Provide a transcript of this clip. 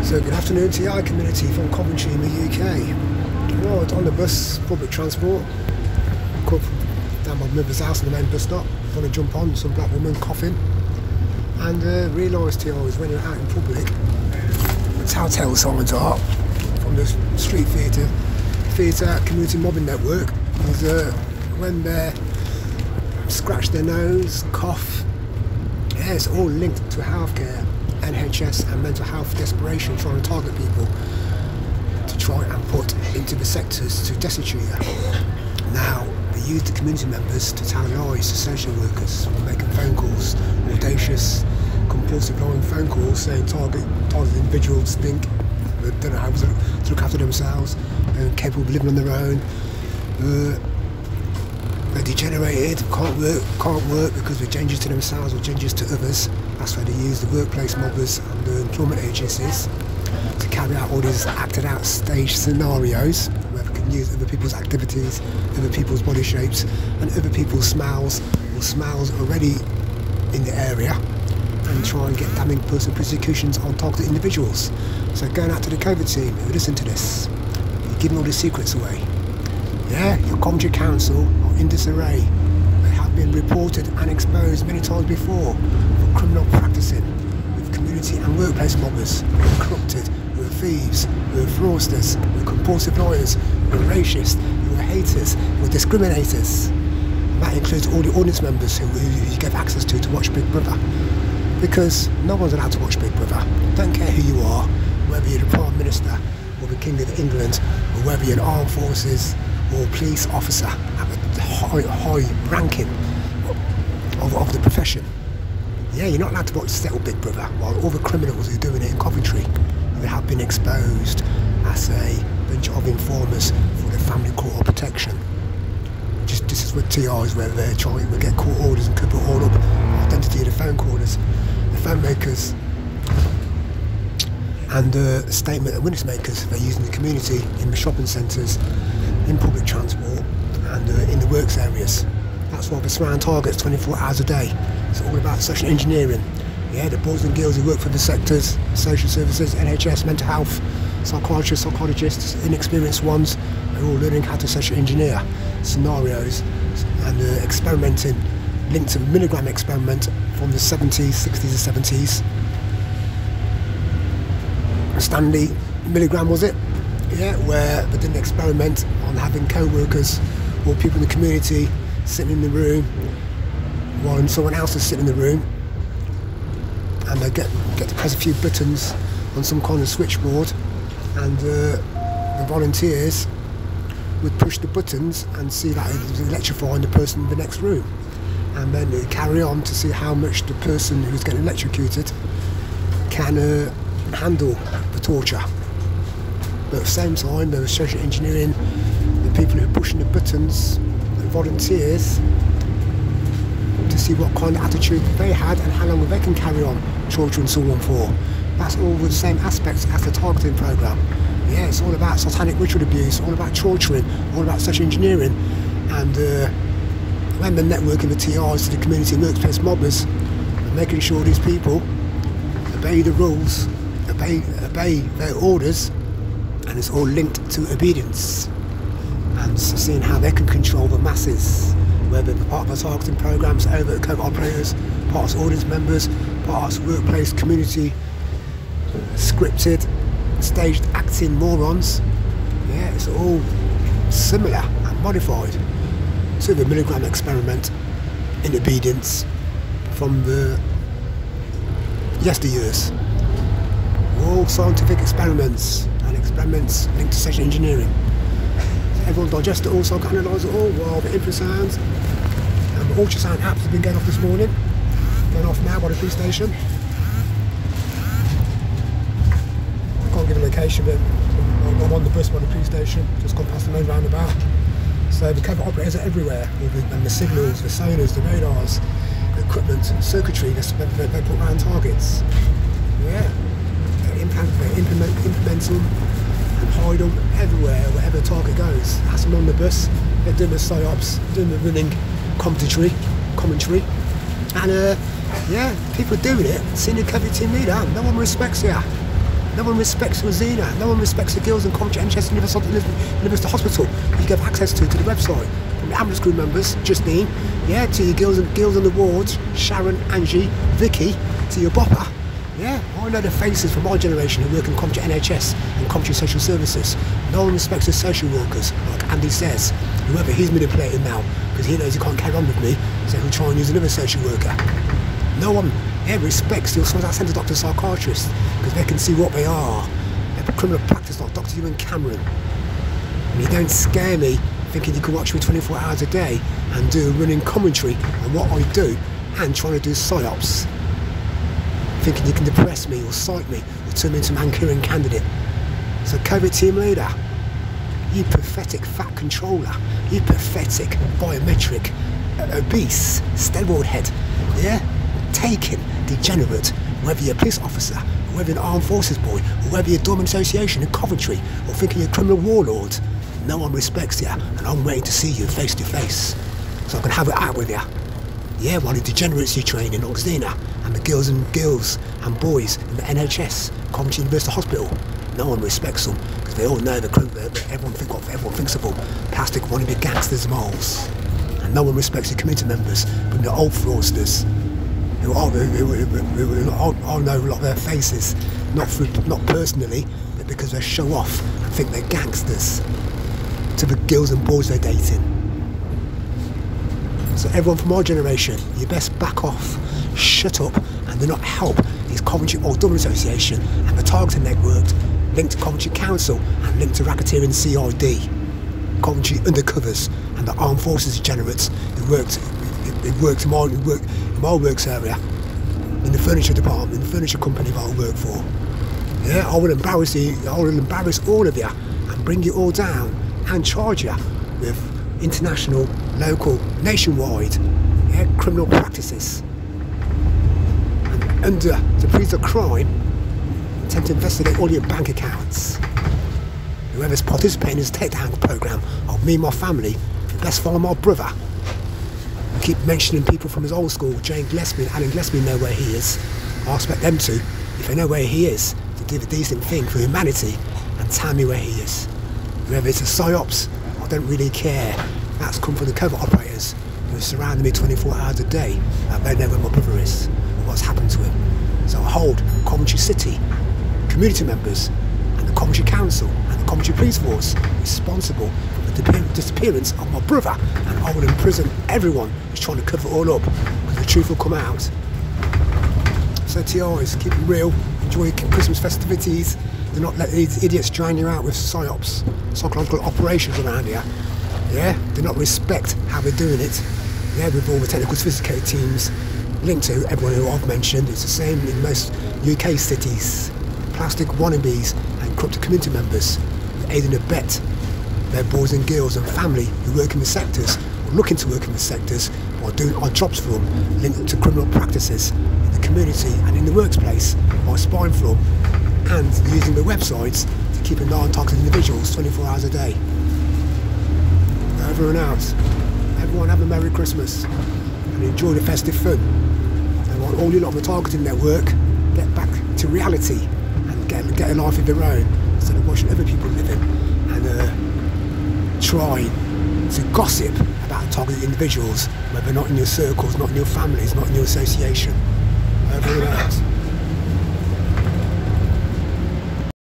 So good afternoon to the community from Coventry in the UK. Right, on the bus, public transport, come down my mother's house in the main bus stop, want to jump on, some black woman coughing, and realised here when you're out in public, the telltale signs are from the street theatre community mobbing network is when they scratch their nose, cough, yeah, it's all linked to healthcare, NHS and mental health desperation, trying to target people to try and put into the sectors to destitute you. Now, they use the community members to tell lies to social workers, making phone calls, audacious, compulsive lying phone calls saying target individuals think they don't know how to look after themselves and capable of living on their own. They're degenerated, can't work because they're dangerous to themselves or dangerous to others. That's why they use the workplace mobbers and the employment agencies to carry out all these acted out stage scenarios where they can use other people's activities, other people's body shapes and other people's smells or smells already in the area and try and get damning personal prosecutions on targeted individuals. So going out to the Covert team who listen to this, you're giving all the secrets away. Yeah, your Coventry Council are in disarray. They have been reported and exposed many times before for criminal practicing with community and workplace mobbers who are corrupted, who are thieves, who are fraudsters, who are compulsive liars, who are racists, who are haters, who are discriminators. And that includes all the audience members who you gave access to watch Big Brother. Because no one's allowed to watch Big Brother. Don't care who you are, whether you're the Prime Minister or the King of England, or whether you're an armed forces or police officer at the high ranking of the profession. Yeah, you're not allowed to watch Settle Big Brother, while all the criminals who are doing it in Coventry who have been exposed as a bunch of informers for the family court of protection. This is what TRs where they're trying to get court orders and cover all up identity of the phone callers, the phone makers, and the statement and witness makers they're using in the community, in the shopping centres, in public transport and in the works areas. That's why we surround targets 24 hours a day. It's all about social engineering. Yeah, the boys and girls who work for the sectors, social services, NHS, mental health, psychologists, inexperienced ones, are all learning how to social engineer scenarios and experimenting, linked to the milligram experiment from the 70s, 60s and 70s. Stanley Milligram was it? Yeah, where they did an experiment on having co-workers or people in the community sitting in the room while someone else is sitting in the room, and they get to press a few buttons on some kind of switchboard, and the volunteers would push the buttons and see that it was electrifying the person in the next room, and then they carry on to see how much the person who's getting electrocuted can handle the torture. But at the same time, there was social engineering the people who are pushing the buttons, the volunteers, to see what kind of attitude they had and how long they can carry on torturing someone for. That's all the same aspects as the targeting programme. Yeah, it's all about satanic ritual abuse, all about torturing, all about social engineering, and when the networking the TRs to the community workplace mobbers, making sure these people obey the rules, obey their orders, and it's all linked to obedience and seeing how they can control the masses, whether they're part of the targeting programs, overt Covert operators, part of audience members, part of workplace community scripted, staged acting morons. Yeah, it's all similar and modified to the milligram experiment in obedience from the yesteryears. All scientific experiments and experiments linked to social engineering. So everyone digests it all, psychoanalyse it all, while the infrasounds and the ultrasound apps have been going off this morning. Going off now by the police station. I can't give a location, but I'm on the bus by the police station, just gone past the main roundabout. So the Covert operators are everywhere, and the signals, the sonars, the radars, the equipment, circuitry they put around targets. Yeah. They're implementing and hide them everywhere, wherever the target goes. That's them on the bus. They're doing the psyops, doing the running commentary, and yeah, people doing it. Senior Covert team leader, no one respects you. No one respects Rosina. No one respects the girls in Coventry NHS delivers to hospital. You give access to the website. From the ambulance crew members, Justine, yeah, to your girls on the wards, Sharon, Angie, Vicky, to your bopper. Yeah, I know the faces from my generation who work in Coventry NHS and Coventry Social Services. No one respects the social workers, like Andy says. Whoever he's manipulating now, because he knows he can't carry on with me, so he'll try and use another social worker. No one respects the sometimes send a doctor psychiatrist, because they can see what they are. They're criminal practice like Dr. Ewan Cameron. And you don't scare me thinking you can watch me 24 hours a day and do a running commentary on what I do and trying to do psyops. Thinking you can depress me or cite me or turn me into a Manchurian candidate. So Covert team leader, you pathetic fat controller, you pathetic biometric, obese, steroid head, yeah? Taken, degenerate, whether you're a police officer, or whether you're an armed forces boy, or whether you're a dormant association in Coventry, or thinking you're a criminal warlord. No one respects you, and I'm waiting to see you face to face, so I can have it out with you. Yeah, while the degenerates you train in Oxina, and the girls and boys in the NHS, Coventry University Hospital. No one respects them, because they all know everyone thinks of them, plastic wannabe gangsters moles. And no one respects the community members, but the old fraudsters, who I know a lot of their faces, not personally, but because they show off and think they're gangsters to the girls and boys they're dating. So everyone from our generation, you best back off, shut up, and do not help these Coventry Old Dublin Association and the targeting network linked to Coventry Council and linked to Racketeering CID, Coventry undercovers and the armed forces degenerates who worked in my works area, in the furniture department, in the furniture company that I work for. Yeah, I will embarrass all of you and bring you all down and charge you with international, local, nationwide, yeah, criminal practices. And under the pretext of crime, intend to investigate all your bank accounts. Whoever's participating in this takedown program of me and my family, you best follow my brother. I keep mentioning people from his old school, Jane Gillespie and Alan Gillespie know where he is. I expect them to, if they know where he is, to do the decent thing for humanity and tell me where he is. Whether it's a psyops, I don't really care. That's come from the covert operators who are surrounding me 24 hours a day, and they know where my brother is and what's happened to him. So I hold Coventry City, community members, and the Coventry Council and the Coventry Police Force responsible for the disappearance of my brother, and I will imprison everyone who's trying to cover it all up, because the truth will come out. So TRs, keep it real, enjoy your Christmas festivities, do not let these idiots drown you out with psyops, psychological operations around here. Yeah, do not respect how we're doing it. Yeah, with all the technical sophisticated teams linked to everyone who I've mentioned. It's the same in most UK cities. Plastic wannabes and corrupt community members who aid and abet their boys and girls and family who work in the sectors or looking to work in the sectors or doing odd jobs for them, linked to criminal practices in the community and in the workplace by spying for them and using the websites to keep an eye on targeted individuals 24 hours a day. Over and out. Everyone have a Merry Christmas and enjoy the festive fun. And while all you lot of the targeting network get back to reality and get a life of their own instead of watching other people living and try to gossip about targeted individuals, whether not in your circles, not in your families, not in your association. Over and out.